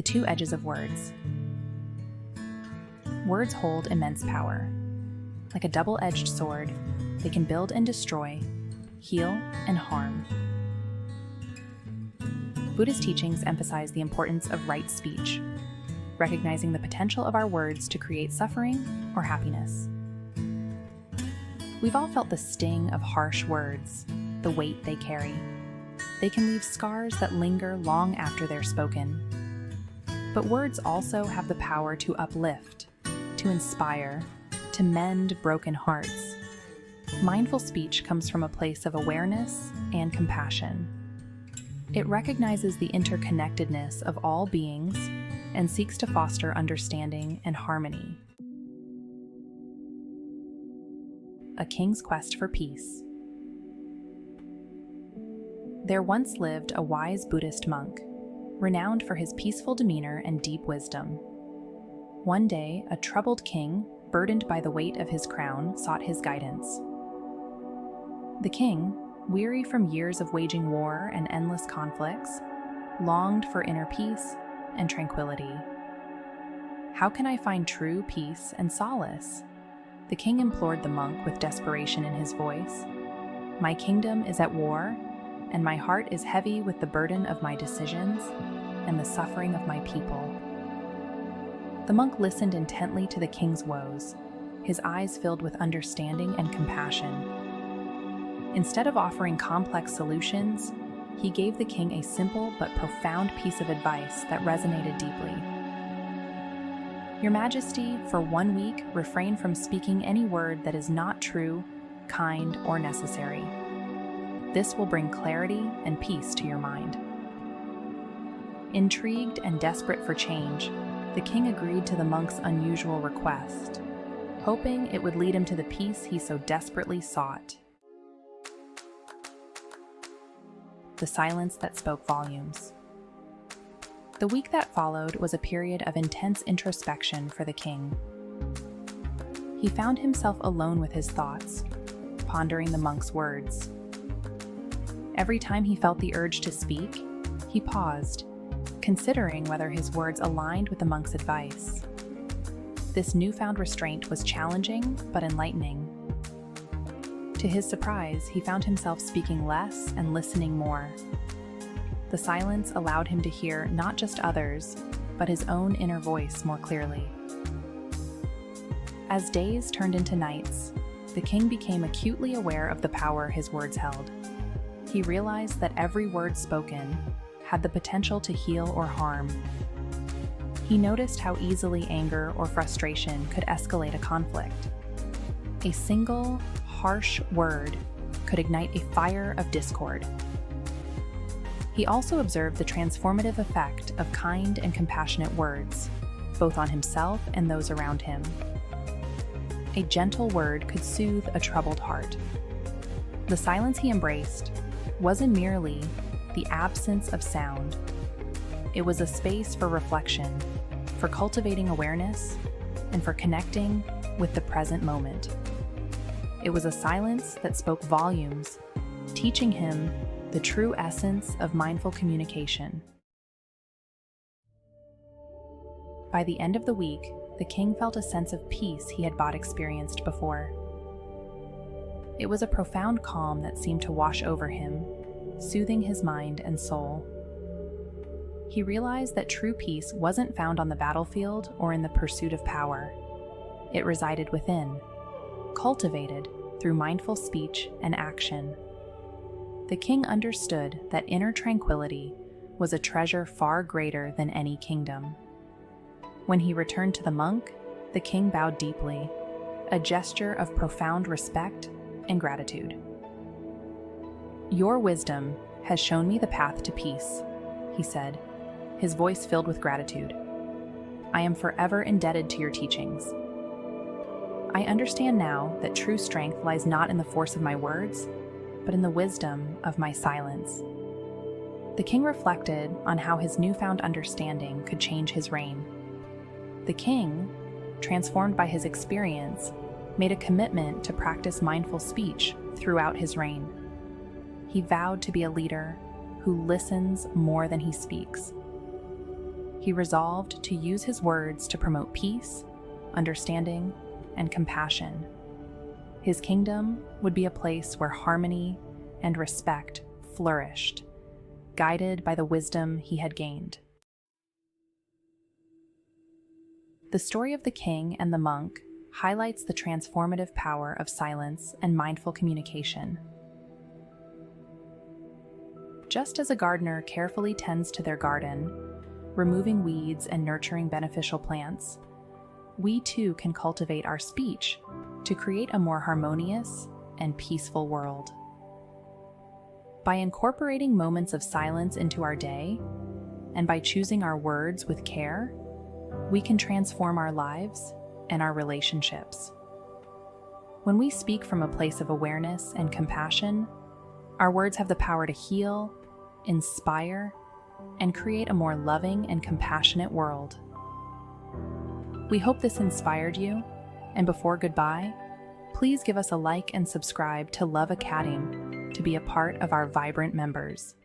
two edges of words. Words hold immense power. Like a double-edged sword, they can build and destroy, heal and harm. Buddhist teachings emphasize the importance of right speech, recognizing the potential of our words to create suffering or happiness. We've all felt the sting of harsh words, the weight they carry. They can leave scars that linger long after they're spoken. But words also have the power to uplift, to inspire, to mend broken hearts. Mindful speech comes from a place of awareness and compassion. It recognizes the interconnectedness of all beings and seeks to foster understanding and harmony. A King's Quest for Peace. There once lived a wise Buddhist monk, renowned for his peaceful demeanor and deep wisdom. One day, a troubled king, burdened by the weight of his crown, sought his guidance. The king, weary from years of waging war and endless conflicts, longed for inner peace and tranquility. "How can I find true peace and solace?" the king implored the monk with desperation in his voice. "My kingdom is at war, and my heart is heavy with the burden of my decisions and the suffering of my people." The monk listened intently to the king's woes, his eyes filled with understanding and compassion. Instead of offering complex solutions, he gave the king a simple but profound piece of advice that resonated deeply. "Your Majesty, for 1 week, refrain from speaking any word that is not true, kind, or necessary. This will bring clarity and peace to your mind." Intrigued and desperate for change, the king agreed to the monk's unusual request, hoping it would lead him to the peace he so desperately sought. The silence that spoke volumes. The week that followed was a period of intense introspection for the king. He found himself alone with his thoughts, pondering the monk's words. Every time he felt the urge to speak, he paused, considering whether his words aligned with the monk's advice. This newfound restraint was challenging but enlightening. To his surprise, he found himself speaking less and listening more. The silence allowed him to hear not just others, but his own inner voice more clearly. As days turned into nights, the king became acutely aware of the power his words held. He realized that every word spoken had the potential to heal or harm. He noticed how easily anger or frustration could escalate a conflict. A single, harsh word could ignite a fire of discord. He also observed the transformative effect of kind and compassionate words, both on himself and those around him. A gentle word could soothe a troubled heart. The silence he embraced wasn't merely the absence of sound. It was a space for reflection, for cultivating awareness, and for connecting with the present moment. It was a silence that spoke volumes, teaching him the true essence of mindful communication. By the end of the week, the king felt a sense of peace he had not experienced before. It was a profound calm that seemed to wash over him, soothing his mind and soul. He realized that true peace wasn't found on the battlefield or in the pursuit of power. It resided within, cultivated through mindful speech and action. The king understood that inner tranquility was a treasure far greater than any kingdom. When he returned to the monk, the king bowed deeply, a gesture of profound respect and gratitude. "Your wisdom has shown me the path to peace," he said, his voice filled with gratitude. "I am forever indebted to your teachings. I understand now that true strength lies not in the force of my words, but in the wisdom of my silence." The king reflected on how his newfound understanding could change his reign. The king, transformed by his experience, made a commitment to practice mindful speech throughout his reign. He vowed to be a leader who listens more than he speaks. he resolved to use his words to promote peace, understanding, and compassion. His kingdom would be a place where harmony and respect flourished, guided by the wisdom he had gained. The story of the king and the monk highlights the transformative power of silence and mindful communication. Just as a gardener carefully tends to their garden, removing weeds and nurturing beneficial plants, we too can cultivate our speech to create a more harmonious and peaceful world. By incorporating moments of silence into our day, and by choosing our words with care, we can transform our lives and our relationships. When we speak from a place of awareness and compassion, our words have the power to heal, inspire, and create a more loving and compassionate world. We hope this inspired you, and before goodbye, please give us a like and subscribe to Love Academy to be a part of our vibrant members.